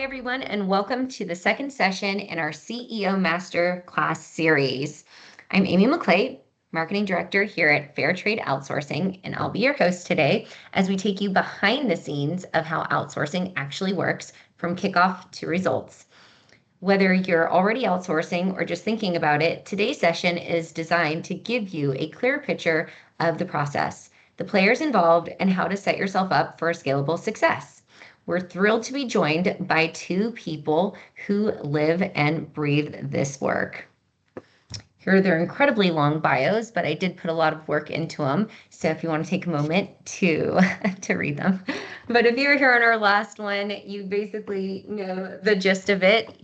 everyone, and welcome to the second session in our CEO Masterclass series. I'm Amy McClay, Marketing Director here at Fair Trade Outsourcing, and I'll be your host today as we take you behind the scenes of how outsourcing actually works from kickoff to results. Whether you're already outsourcing or just thinking about it, today's session is designed to give you a clear picture of the process, the players involved, and how to set yourself up for a scalable success. We're thrilled to be joined by two people who live and breathe this work. Here are their incredibly long bios, but I did put a lot of work into them. So if you want to take a moment to read them. But if you were here on our last one, you basically know the gist of it.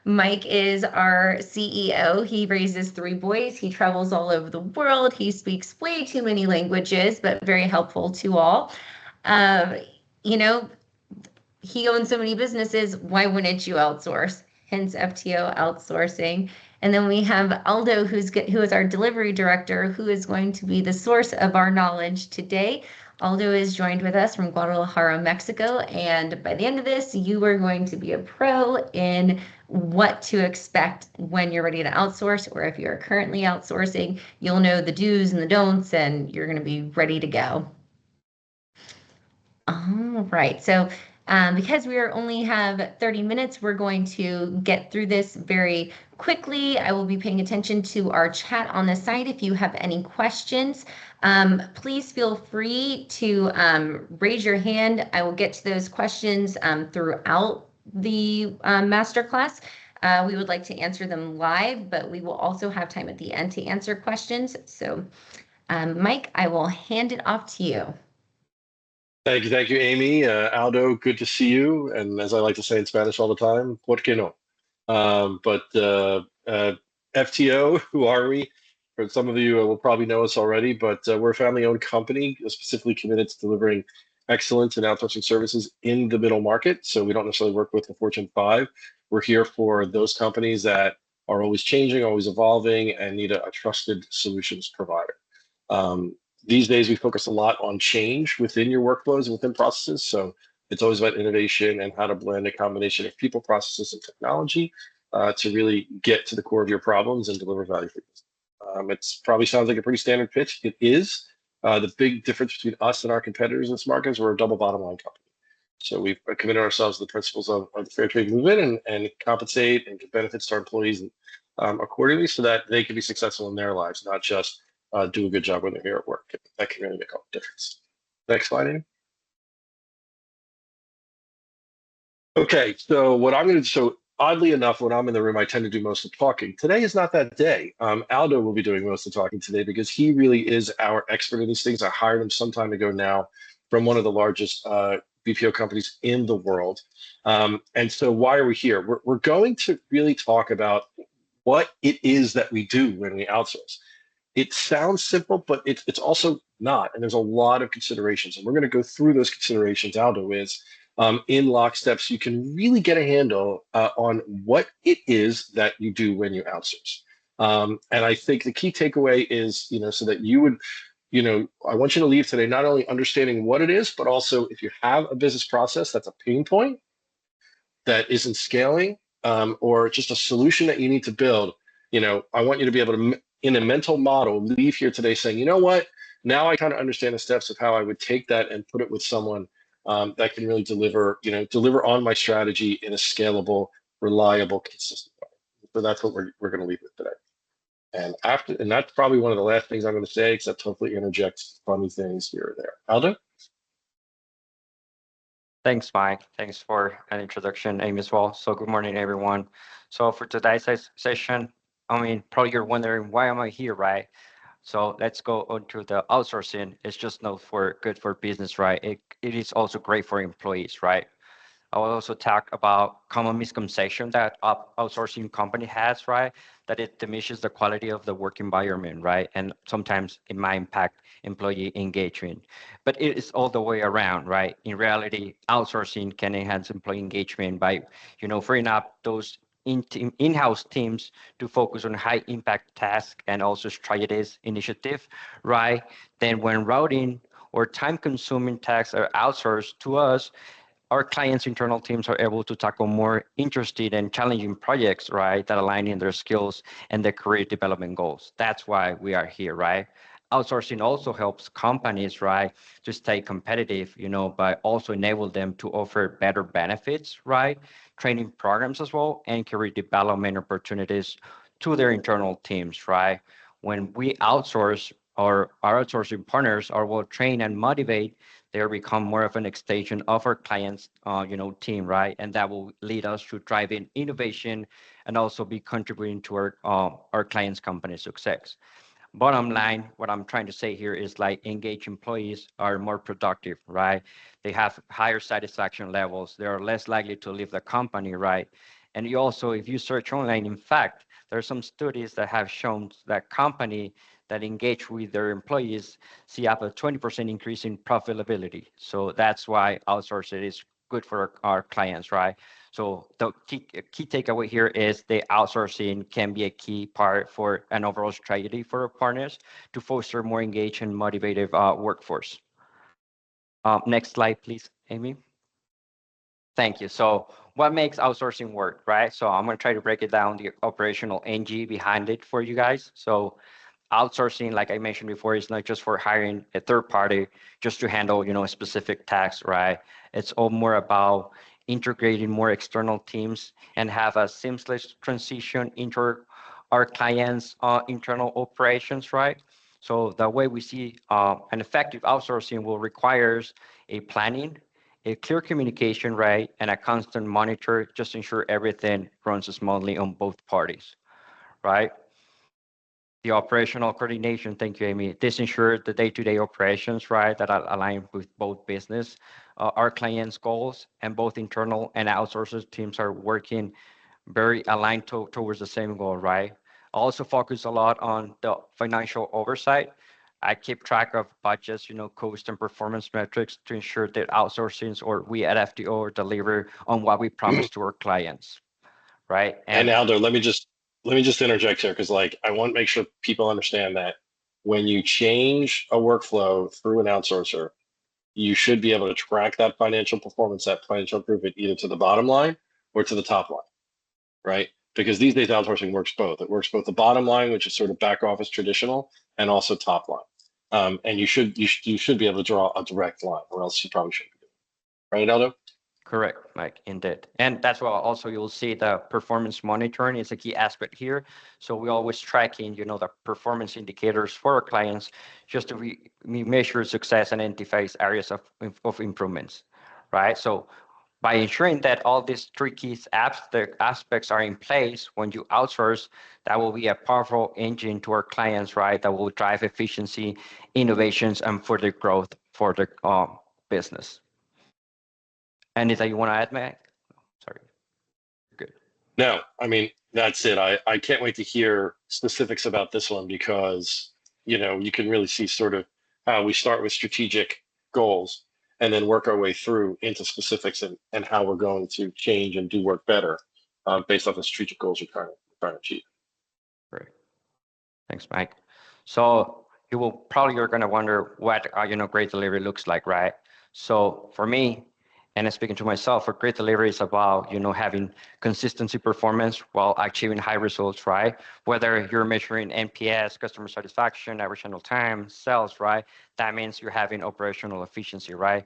Mike is our CEO. He raises 3 boys. He travels all over the world. He speaks way too many languages, but very helpful to all. He owns so many businesses. Why wouldn't you outsource? Hence FTO outsourcing. And then we have Aldo, who is our delivery director, who is going to be the source of our knowledge today. Aldo is joined with us from Guadalajara, Mexico. And by the end of this, you are going to be a pro in what to expect when you're ready to outsource, or if you're currently outsourcing, you'll know the do's and the don'ts, and you're going to be ready to go. All right. So because we only have 30 minutes, we're going to get through this very quickly. I will be paying attention to our chat on the site. If you have any questions, please feel free to raise your hand. I will get to those questions throughout the masterclass. We would like to answer them live, but we will also have time at the end to answer questions. So Mike, I will hand it off to you. Thank you, Amy. Aldo, good to see you. And as I like to say in Spanish all the time, ¿por qué no? FTO, who are we? For some of you will probably know us already, but we're a family-owned company specifically committed to delivering excellence in outsourcing services in the middle market. So we don't necessarily work with the Fortune 5. We're here for those companies that are always changing, always evolving, and need a trusted solutions provider. These days, we focus a lot on change within your workflows and within processes. So it's always about innovation and how to blend a combination of people, processes, and technology to really get to the core of your problems and deliver value for you. It probably sounds like a pretty standard pitch. It is. The big difference between us and our competitors in this market is we're a double bottom line company. So we've committed ourselves to the principles of the fair trade movement and compensate and give benefits to our employees accordingly so that they can be successful in their lives, not just do a good job when they're here at work. That can really make a difference. Next slide, Amy. Okay, so what I'm going to do, so oddly enough, when I'm in the room, I tend to do most of the talking. Today is not that day. Aldo will be doing most of the talking today because he really is our expert in these things. I hired him some time ago now from one of the largest BPO companies in the world. And so why are we here? We're going to really talk about what it is that we do when we outsource. It sounds simple, but it's also not. And there's a lot of considerations. And we're going to go through those considerations, Aldo is, in lockstep so you can really get a handle on what it is that you do when you outsource. And I think the key takeaway is, so that you would, I want you to leave today not only understanding what it is, but also if you have a business process that's a pain point that isn't scaling or just a solution that you need to build, I want you to be able to, in a mental model, leave here today saying, you know what, now I kind of understand the steps of how I would take that and put it with someone that can really deliver on my strategy in a scalable, reliable, consistent way. So that's what we're going to leave with today. And that's probably one of the last things I'm going to say, except hopefully interject funny things here or there. Aldo? Thanks, Mike. Thanks for an introduction, Amy, as well. So good morning, everyone. So for today's session, probably you're wondering, why am I here, right? So let's go on to the outsourcing. It's just not good for business, right? It is also great for employees, right? I will also talk about common misconception that outsourcing company has, right? That it diminishes the quality of the work environment, right? And sometimes it might impact employee engagement. But it is all the way around, right? In reality, outsourcing can enhance employee engagement by, freeing up those in-house teams to focus on high impact tasks and also strategies initiative, right? Then when routing or time consuming tasks are outsourced to us, our clients' internal teams are able to tackle more interesting and challenging projects, right, that align in their skills and their career development goals. That's why we are here, right? Outsourcing also helps companies, right, to stay competitive, but also enable them to offer better benefits, right, training programs as well, and career development opportunities to their internal teams, right? When we outsource, or our outsourcing partners are well trained and motivate, they become more of an extension of our clients, team, right? And that will lead us to driving innovation and also be contributing to our clients' company success. Bottom line, what I'm trying to say here is like engaged employees are more productive, right? They have higher satisfaction levels. They are less likely to leave the company, right? And you also, if you search online, in fact, there are some studies that have shown that company that engage with their employees see up a 20% increase in profitability. So that's why outsourcing is good for our clients, right? So the key takeaway here is the outsourcing can be a key part for an overall strategy for our partners to foster more engaged and motivated workforce. Next slide, please, Amy. Thank you. So what makes outsourcing work, right? So I'm going to try to break it down, the operational NG behind it for you guys. So outsourcing, like I mentioned before, is not just for hiring a third party just to handle, a specific task, right? It's all more about integrating more external teams and have a seamless transition into our clients' internal operations, right? So the way we see an effective outsourcing will requires a planning, a clear communication, right, and a constant monitor just to ensure everything runs smoothly on both parties, right? The operational coordination, thank you, Amy. This ensures the day-to-day operations, right, that align with both business, our clients' goals, and both internal and outsourced teams are working very aligned towards the same goal, right? I also focus a lot on the financial oversight. I keep track of budgets, cost and performance metrics to ensure that outsourcing or we at FTO deliver on what we promise to our clients, right? And Aldo, let me just interject here because like I want to make sure people understand that when you change a workflow through an outsourcer, you should be able to track that financial performance, that financial improvement either to the bottom line or to the top line, right? Because these days outsourcing works both. It works both the bottom line, which is sort of back office traditional, and also top line. And you should be able to draw a direct line, or else you probably shouldn't be doing it. Right, Aldo? Correct, Mike, indeed. And that's why also you'll see the performance monitoring is a key aspect here. So we always tracking, the performance indicators for our clients just to measure success and identifies areas of improvements, right? So by ensuring that all these three key aspects are in place when you outsource, that will be a powerful engine to our clients, right? That will drive efficiency, innovations, and further growth for the business. Anything you want to add, Mac? Sorry. Good. No, I mean, that's it. I can't wait to hear specifics about this one because, you can really see sort of how we start with strategic goals and then work our way through into specifics and how we're going to change and do work better based off the strategic goals we're trying to achieve. Great. Thanks, Mike. So you're going to wonder what, great delivery looks like, right? So for me, and speaking to myself, a great delivery is about, having consistency performance while achieving high results, right? Whether you're measuring NPS, customer satisfaction, average handle time, sales, right? That means you're having operational efficiency, right?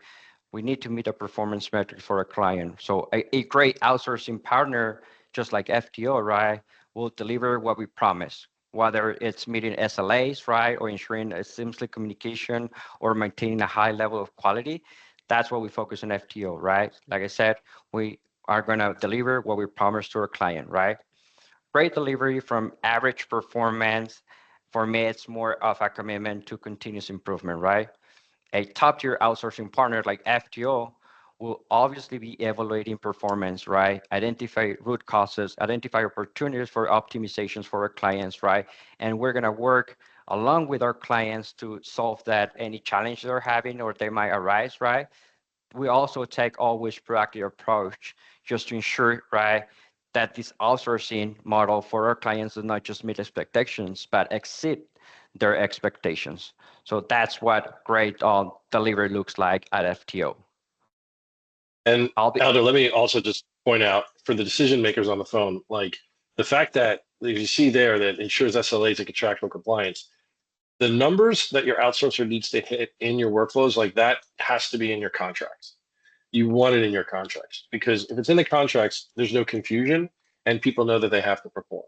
We need to meet a performance metric for a client. So a great outsourcing partner, just like FTO, right, will deliver what we promise, whether it's meeting SLAs, right, or ensuring a seamless communication or maintaining a high level of quality. That's what we focus on FTO, right? Like I said, we are going to deliver what we promise to our client, right? Great delivery from average performance. For me, it's more of a commitment to continuous improvement, right? A top tier outsourcing partner like FTO will obviously be evaluating performance, right? Identify root causes, identify opportunities for optimizations for our clients, right? And we're going to work along with our clients to solve that any challenge they're having or they might arise, right? We also take always proactive approach just to ensure, right, that this outsourcing model for our clients does not just meet expectations, but exceed their expectations. So that's what great delivery looks like at FTO. And I'll be Aldo, let me also just point out for the decision makers on the phone, like the fact that you see there that ensures SLAs and contractual compliance, the numbers that your outsourcer needs to hit in your workflows, like that has to be in your contracts. You want it in your contracts because if it's in the contracts, there's no confusion and people know that they have to perform.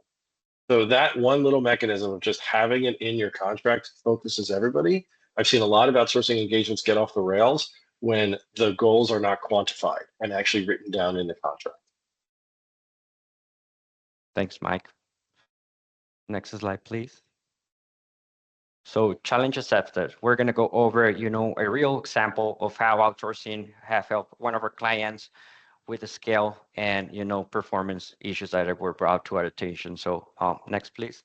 So that one little mechanism of just having it in your contract focuses everybody. I've seen a lot of outsourcing engagements get off the rails when the goals are not quantified and actually written down in the contract. Thanks, Mike. Next slide, please. So challenge accepted. We're going to go over, a real example of how outsourcing have helped one of our clients with the scale and, performance issues that were brought to our attention. So next, please.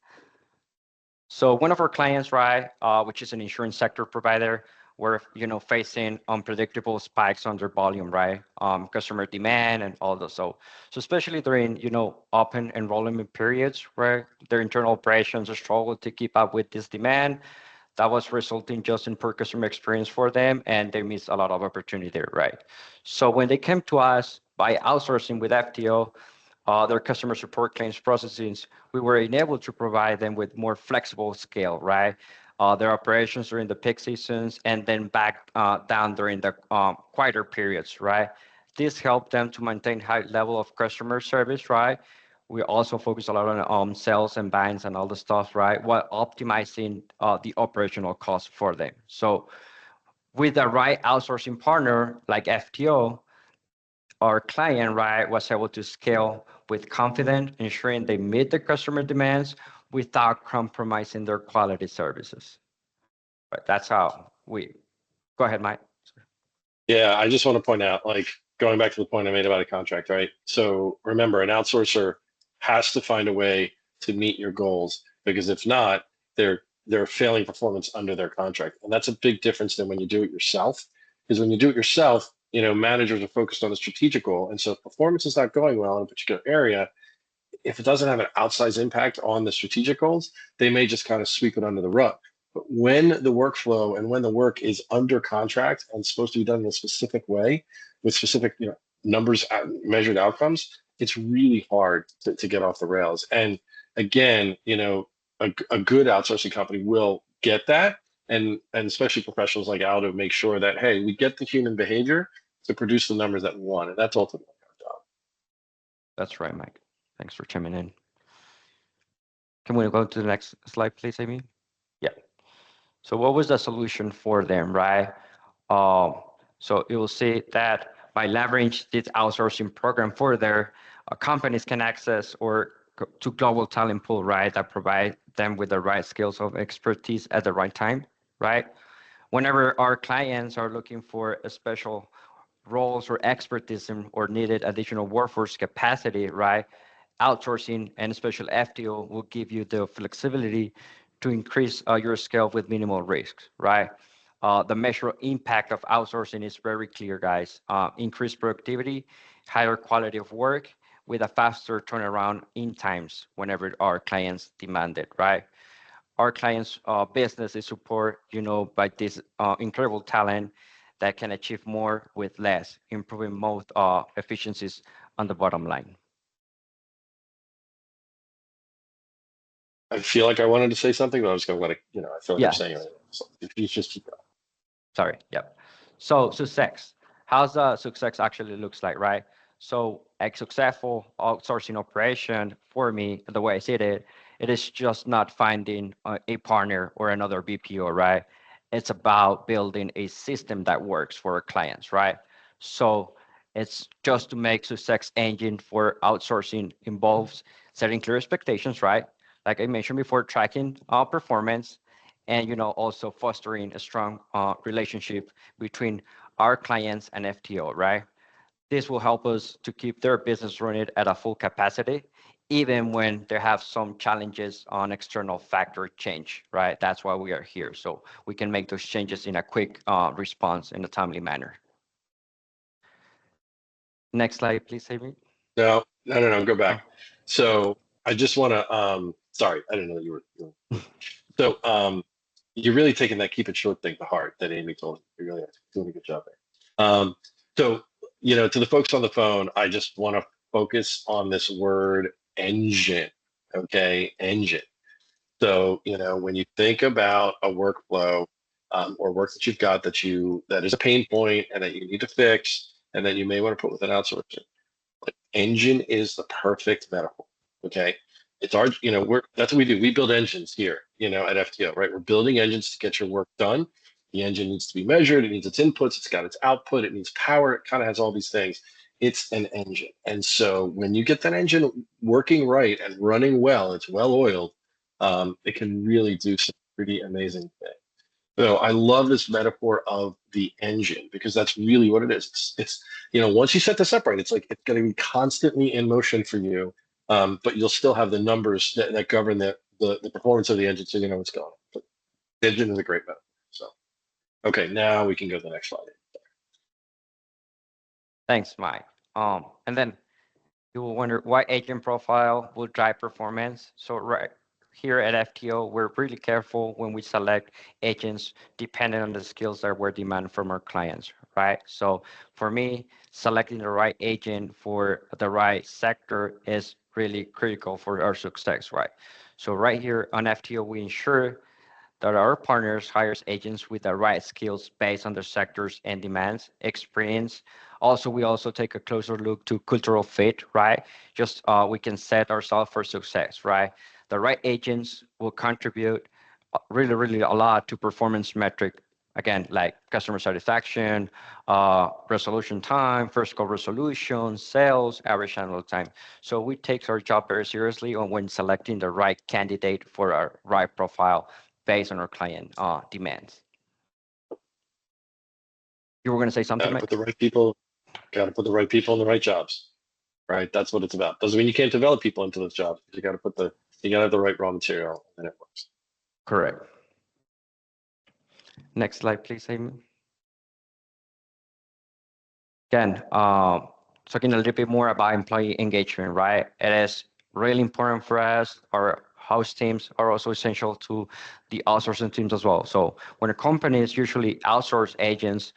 So one of our clients, right, which is an insurance sector provider, we're, facing unpredictable spikes on their volume, right? Customer demand and all those. So especially during, open enrollment periods where their internal operations are struggle to keep up with this demand, that was resulting just in poor customer experience for them, and they missed a lot of opportunity there, right? So when they came to us by outsourcing with FTO, their customer support claims processing, we were enabled to provide them with more flexible scale, right? Their operations during the peak seasons and then back down during the quieter periods, right? This helped them to maintain high level of customer service, right? We also focus a lot on sales and binds and all the stuff, right? While optimizing the operational costs for them. So with the right outsourcing partner like FTO, our client, right, was able to scale with confidence, ensuring they meet the customer demands without compromising their quality services. But that's how we go ahead, Mike. Yeah, I just want to point out, like going back to the point I made about a contract, right? So remember, an outsourcer has to find a way to meet your goals because if not, they're failing performance under their contract. And that's a big difference than when you do it yourself. Because when you do it yourself, managers are focused on the strategic goal. And so if performance is not going well in a particular area, if it doesn't have an outsized impact on the strategic goals, they may just kind of sweep it under the rug. But when the workflow and when the work is under contract and supposed to be done in a specific way with specific numbers, measured outcomes, it's really hard to get off the rails. And again, a good outsourcing company will get that. And especially professionals like Aldo make sure that, hey, we get the human behavior to produce the numbers that we want. And that's ultimately our job. That's right, Mike. Thanks for chiming in. Can we go to the next slide, please, Amy? Yeah. So what was the solution for them, right? So you will see that by leveraging this outsourcing program further, companies can access to global talent pool, right? That provide them with the right skills of expertise at the right time, right? Whenever our clients are looking for a special roles or expertise or needed additional workforce capacity, right? Outsourcing and especially FTO will give you the flexibility to increase your scale with minimal risks, right? The measure impact of outsourcing is very clear, guys. Increased productivity, higher quality of work with a faster turnaround in times whenever our clients demand it, right? Our clients' business is support, by this incredible talent that can achieve more with less, improving both efficiencies on the bottom line. I feel like I wanted to say something, but I was going to let it, I feel like I'm saying it. So if you just keep going. Sorry, yep. So success, how's the success actually looks like, right? So a successful outsourcing operation for me, the way I see it, it is just not finding a partner or another BPO, right? It's about building a system that works for our clients, right? So it's just to make success engine for outsourcing involves setting clear expectations, right? Like I mentioned before, tracking performance, and also fostering a strong relationship between our clients and FTO, right? This will help us to keep their business running at a full capacity, even when they have some challenges on external factor change, right? That's why we are here. So we can make those changes in a quick response in a timely manner. Next slide, please, Amy. No, go back. Oh. So I just want to, sorry, I didn't know you were. So you're really taking that keep it short thing to heart that Amy told you. You're really doing a good job there. So to the folks on the phone, I just want to focus on this word engine. Okay, engine. So, when you think about a workflow or work that you've got that is a pain point and that you need to fix, and that you may want to put with an outsourcer, like engine is the perfect metaphor. Okay. It's our, that's what we do. We build engines here, at FTO, right? We're building engines to get your work done. The engine needs to be measured. It needs its inputs. It's got its output. It needs power. It kind of has all these things. It's an engine. And so when you get that engine working right and running well, it's well oiled, it can really do some pretty amazing things. So I love this metaphor of the engine because that's really what it is. It's once you set this up right, it's like it's going to be constantly in motion for you, but you'll still have the numbers that govern the performance of the engine, so you know what's going on. But the engine is a great metaphor. So, okay, now we can go to the next slide. Thanks, Mike. And then you will wonder why agent profile will drive performance. So right here at FTO, we're really careful when we select agents depending on the skills that we're demanding from our clients, right? So for me, selecting the right agent for the right sector is really critical for our success, right? So right here on FTO, we ensure that our partners hires agents with the right skills based on their sectors and demands, experience. Also, we also take a closer look to cultural fit, right? Just we can set ourselves for success, right? The right agents will contribute really, really a lot to performance metric. Again, like customer satisfaction, resolution time, first call resolution, sales, average handle time. So we take our job very seriously on when selecting the right candidate for our right profile based on our client demands. You were going to say something, Mike? Got to put the right people in the right jobs, right? That's what it's about. Doesn't mean you can't develop people into those jobs. You got to have the right raw material, and it works. Correct. Next slide, please, Amy. Again, talking a little bit more about employee engagement, right? It is really important for us. Our house teams are also essential to the outsourcing teams as well. So when a company is usually outsource agents,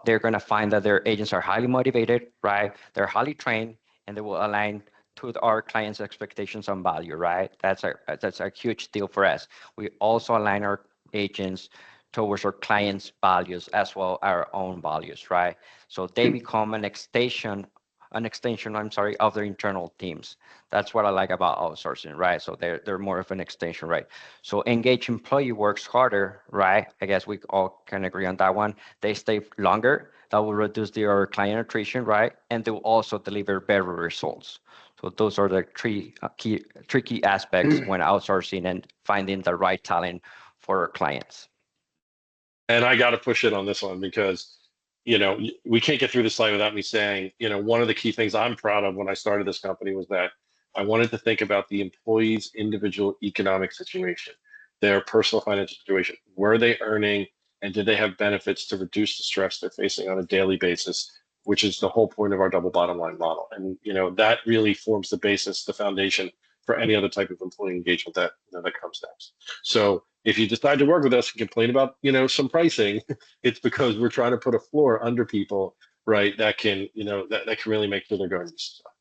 they're going to find that their agents are highly motivated, right? They're highly trained, and they will align to our clients' expectations on value, right? That's a huge deal for us. We also align our agents towards our clients' values as well our own values, right? So they become an extension, of their internal teams. That's what I like about outsourcing, right? So they're more of an extension, right? So engaged employee works harder, right? I guess we all can agree on that one. They stay longer. That will reduce their client attrition, right? And they will also deliver better results. So those are the three key aspects when outsourcing and finding the right talent for our clients. And I got to push it on this one because, we can't get through this slide without me saying, one of the key things I'm proud of when I started this company was that I wanted to think about the employee's individual economic situation, their personal financial situation. Were they earning and did they have benefits to reduce the stress they're facing on a daily basis, which is the whole point of our double bottom line model. And, that really forms the basis, the foundation for any other type of employee engagement that comes next. So if you decide to work with us and complain about some pricing, it's because we're trying to put a floor under people, right? That can that can really make sure they're going to stuff.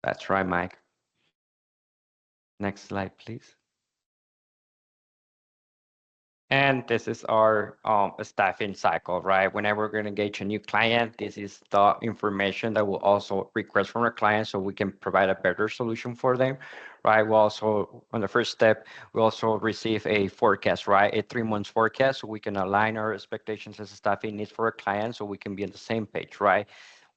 That's right, Mike. Next slide, please. And this is our staffing cycle, right? Whenever we're going to engage a new client, this is the information that we'll also request from our clients so we can provide a better solution for them, right? We also, on the first step, we also receive a forecast, right? A 3-month forecast so we can align our expectations as a staffing needs for our clients so we can be on the same page, right?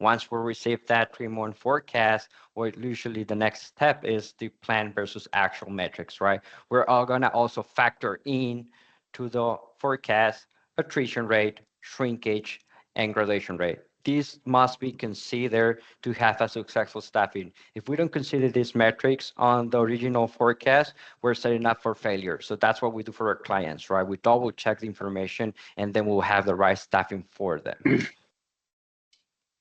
Once we receive that 3-month forecast, well, usually the next step is the plan versus actual metrics, right? We're all going to also factor in to the forecast, attrition rate, shrinkage, and graduation rate. These must be considered to have a successful staffing. If we don't consider these metrics on the original forecast, we're setting up for failure. So that's what we do for our clients, right? We double check the information and then we'll have the right staffing for them.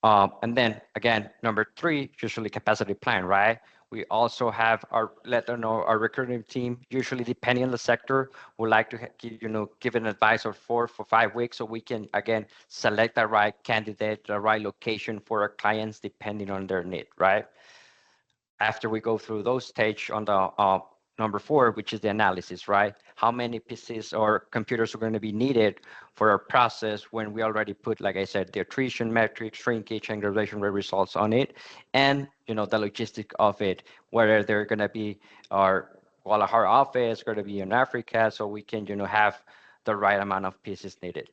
And then again, number 3, usually capacity plan, right? We also have let them know our recruiting team, usually depending on the sector, would like to give an advice of 4 for 5 weeks, so we can again select the right candidate, the right location for our clients, depending on their need, right? After we go through those stage on the number 4, which is the analysis, right? How many PCs or computers are going to be needed for our process when we already put, like I said, the attrition metrics, shrinkage, and graduation rate results on it, and the logistic of it, whether they're going to be our Guadalajara office, going to be in Africa, so we can have the right amount of pieces needed.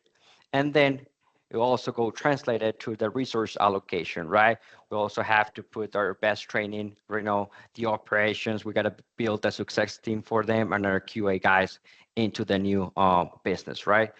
And then you also go translate it to the resource allocation, right? We also have to put our best training, the operations. We got to build a success team for them and our QA guys into the new business, right?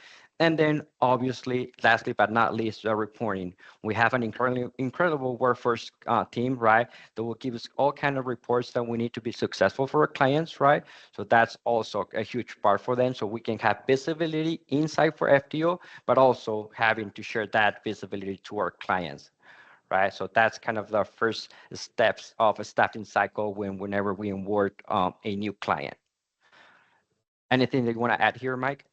And then obviously, lastly but not least, the reporting. We have an incredible workforce team, right? That will give us all kind of reports that we need to be successful for our clients, right? So that's also a huge part for them. So we can have visibility inside for FTO, but also having to share that visibility to our clients, right? So that's kind of the first steps of a staffing cycle whenever we onboard a new client. Anything that you want to add here, Mike?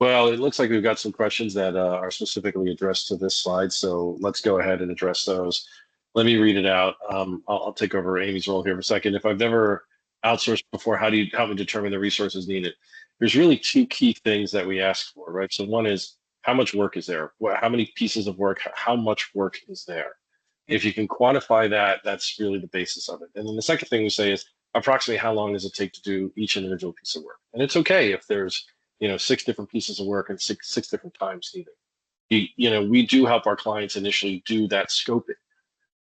Well, it looks like we've got some questions that are specifically addressed to this slide, so let's go ahead and address those. Let me read it out. I'll take over Amy's role here for a second. If I've never outsourced before, how do you help me determine the resources needed? There's really 2 key things that we ask for, right? So one is, how much work is there? How many pieces of work, how much work is there? If you can quantify that, that's really the basis of it. And then the second thing we say is, approximately how long does it take to do each individual piece of work? And it's okay if there's 6 different pieces of work and six different times needed. We do help our clients initially do that scoping,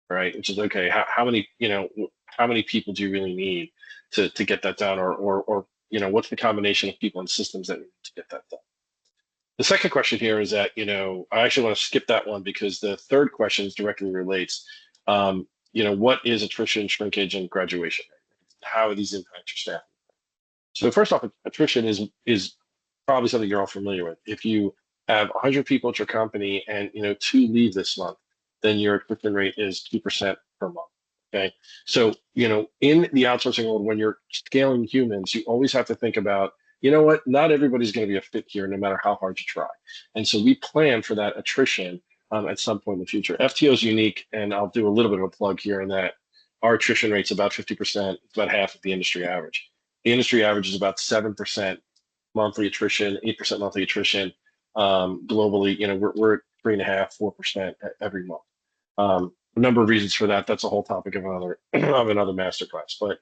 right? Which is okay. How many people do you really need to get that done, or what's the combination of people and systems that need to get that done? The second question here is that I actually want to skip that one because the third question directly relates. What is attrition, shrinkage, and graduation? How are these impact your staffing? So first off, attrition is probably something you're all familiar with. If you have 100 people at your company and 2 leave this month, then your attrition rate is 2% per month. Okay, so in the outsourcing world, when you're scaling humans, you always have to think about, what, not everybody's going to be a fit here, no matter how hard you try. And so we plan for that attrition at some point in the future. FTO is unique, and I'll do a little bit of a plug here in that our attrition rate's about 50%. It's about half of the industry average. The industry average is about 7% monthly attrition, 8% monthly attrition. Globally, we're at 3.5%, 4% every month. A number of reasons for that. That's a whole topic of another masterclass. But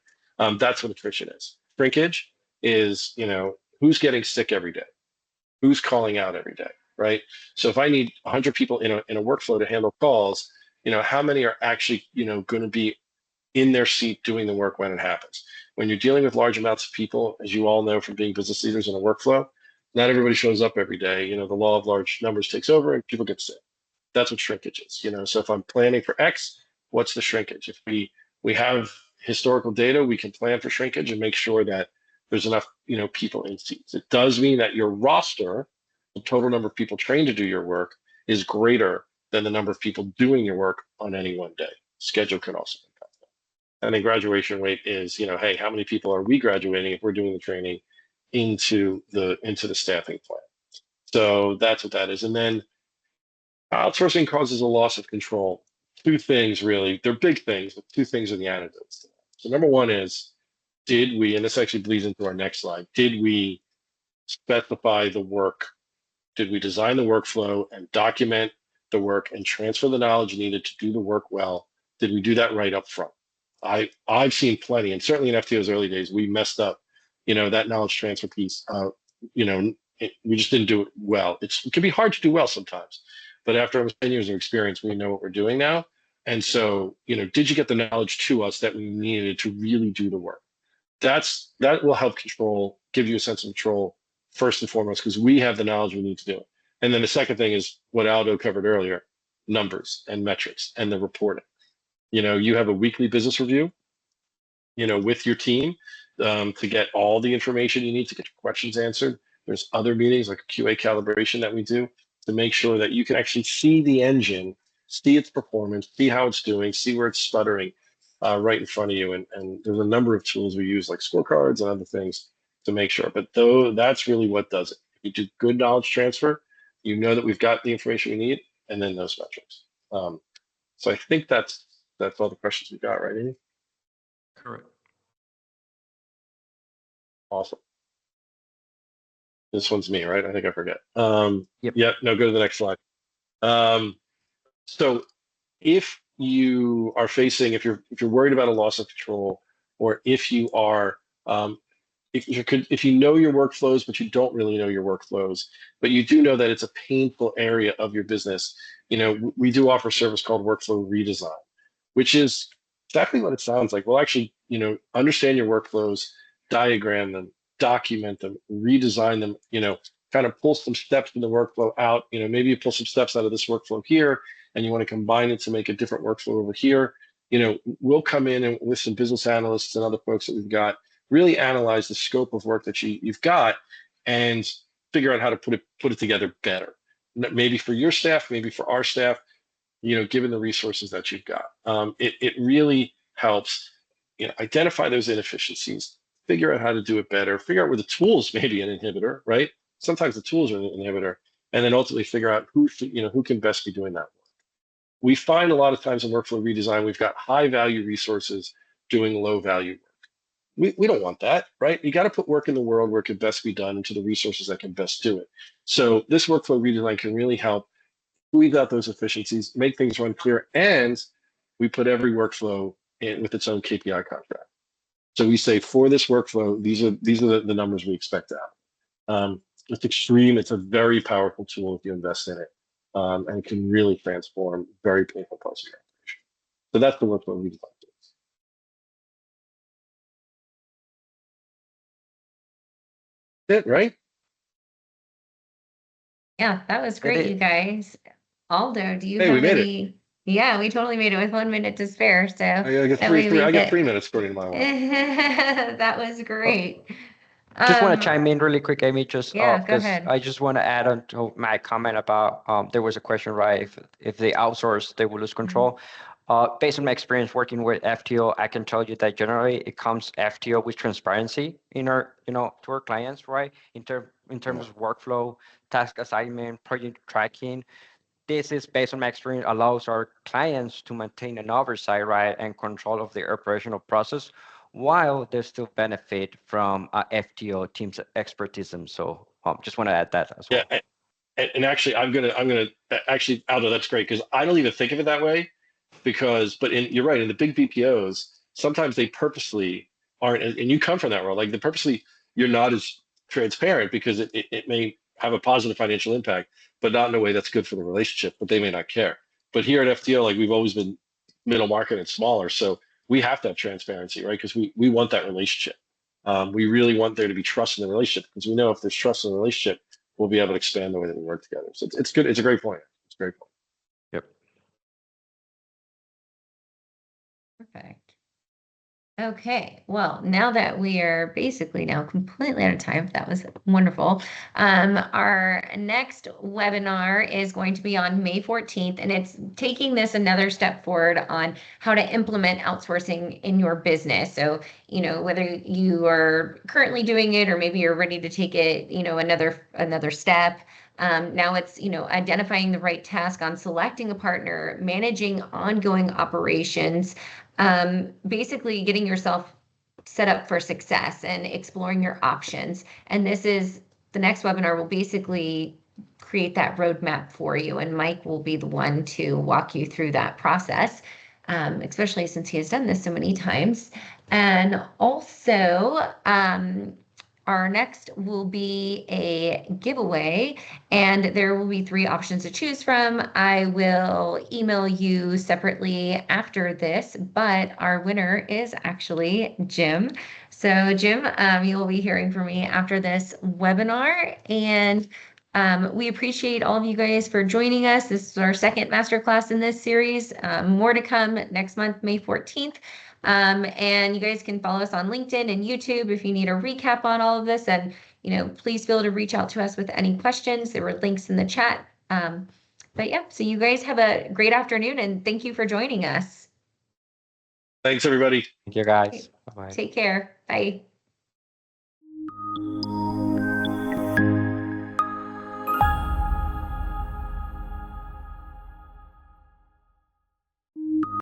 that's what attrition is. Shrinkage is, who's getting sick every day, who's calling out every day, right? So if I need 100 people in a workflow to handle calls, how many are actually, going to be in their seat doing the work when it happens? When you're dealing with large amounts of people, as you all know from being business leaders in a workflow, not everybody shows up every day. The law of large numbers takes over and people get sick. That's what shrinkage is. So if I'm planning for X, what's the shrinkage? If we have historical data, we can plan for shrinkage and make sure that there's enough people in seats. It does mean that your roster, the total number of people trained to do your work, is greater than the number of people doing your work on any one day. Schedule can also impact that. And then graduation rate is, hey, how many people are we graduating if we're doing the training into the staffing plan? So that's what that is. And then outsourcing causes a loss of control. 2 things really, they're big things, but 2 things are the antidotes to that. So number 1 is, did we, and this actually bleeds into our next slide, did we specify the work? Did we design the workflow and document the work and transfer the knowledge needed to do the work well? Did we do that right up front? I've seen plenty, and certainly in FTO's early days, we messed up, that knowledge transfer piece. We just didn't do it well. It can be hard to do well sometimes, but after almost 10 years of experience, we know what we're doing now. And so, did you get the knowledge to us that we needed to really do the work? That will help give you a sense of control first and foremost, because we have the knowledge we need to do it. And then the second thing is what Aldo covered earlier: numbers and metrics and the reporting. You have a weekly business review, with your team to get all the information you need to get your questions answered. There's other meetings like QA calibration that we do to make sure that you can actually see the engine, see its performance, see how it's doing, see where it's stuttering, right in front of you. And there's a number of tools we use, like scorecards and other things to make sure. But though that's really what does it. You do good knowledge transfer, you know that we've got the information we need, and then those metrics. So I think that's all the questions we got, right, Amy? Correct. Awesome. This one's me, right? I think I forget. Yep. Yeah, no, go to the next slide. So if you are facing, if you're worried about a loss of control, or if you are, if you know your workflows, but you don't really know your workflows, but you do know that it's a painful area of your business, we do offer a service called workflow redesign, which is exactly what it sounds like. We'll actually, understand your workflows, diagram them, document them, redesign them, kind of pull some steps in the workflow out. Maybe you pull some steps out of this workflow here and you want to combine it to make a different workflow over here. We'll come in and with some business analysts and other folks that we've got, really analyze the scope of work that you've got and figure out how to put it together better. Maybe for your staff, maybe for our staff, given the resources that you've got. It really helps, identify those inefficiencies, figure out how to do it better, figure out where the tools may be an inhibitor, right? Sometimes the tools are an inhibitor, and then ultimately figure out who can best be doing that work. We find a lot of times in workflow redesign, we've got high value resources doing low value work. We don't want that, right? You got to put work in the world where it can best be done into the resources that can best do it. So this workflow redesign can really help squeeze out those efficiencies, make things run clear, and we put every workflow in with its own KPI contract. So we say for this workflow, these are the numbers we expect to have. It's extreme. It's a very powerful tool if you invest in it, and it can really transform very painful parts of your operation. So that's the workflow redesign. It right? Yeah, that was great, you guys. Aldo, do you Hey, have we made any? Yeah, we totally made it with 1 minute to spare. So I got that way we I got could- 3 minutes according to my watch. That was great. Just want to chime in really quick, Amy. Yeah, go because ahead. I just want to add on to my comment about there was a question, right? If they outsource, they will lose control. Based on my experience working with FTO, I can tell you that generally it comes FTO with transparency in our, to our clients, right? In terms of workflow, task assignment, project tracking. This is based on my experience, allows our clients to maintain an oversight, right, and control of their operational process, while they still benefit from FTO team's expertise. So just want to add that as well. Yeah, and actually, I'm gonna actually, Aldo, that's great because I don't even think of it that way. But you're right, in the big BPOs, sometimes they purposely aren't, and you come from that world, like you're not as transparent because it may have a positive financial impact, but not in a way that's good for the relationship, but they may not care. But here at FTO, like we've always been middle market and smaller, so we have to have transparency, right? Because we want that relationship. We really want there to be trust in the relationship because we know if there's trust in the relationship, we'll be able to expand the way that we work together. So it's good. It's a great point. It's a great point. Yep. Perfect. Okay, well, now that we are basically now completely out of time, that was wonderful. Our next webinar is going to be on May 14th, and it's taking this another step forward on how to implement outsourcing in your business. So, whether you are currently doing it or maybe you're ready to take it, another step. Now it's, identifying the right task on selecting a partner, managing ongoing operations, basically getting yourself set up for success and exploring your options. And the next webinar will basically create that roadmap for you. And Mike will be the one to walk you through that process, especially since he has done this so many times. And also, our next will be a giveaway, and there will be 3 options to choose from. I will email you separately after this, but our winner is actually Jim. So Jim, you will be hearing from me after this webinar, and we appreciate all of you guys for joining us. This is our second masterclass in this series. More to come next month, May 14th. And you guys can follow us on LinkedIn and YouTube if you need a recap on all of this. And, please feel to reach out to us with any questions. There were links in the chat. But yeah, so you guys have a great afternoon and thank you for joining us. Thanks, everybody. Thank you, guys. Bye-bye. Take care. Bye.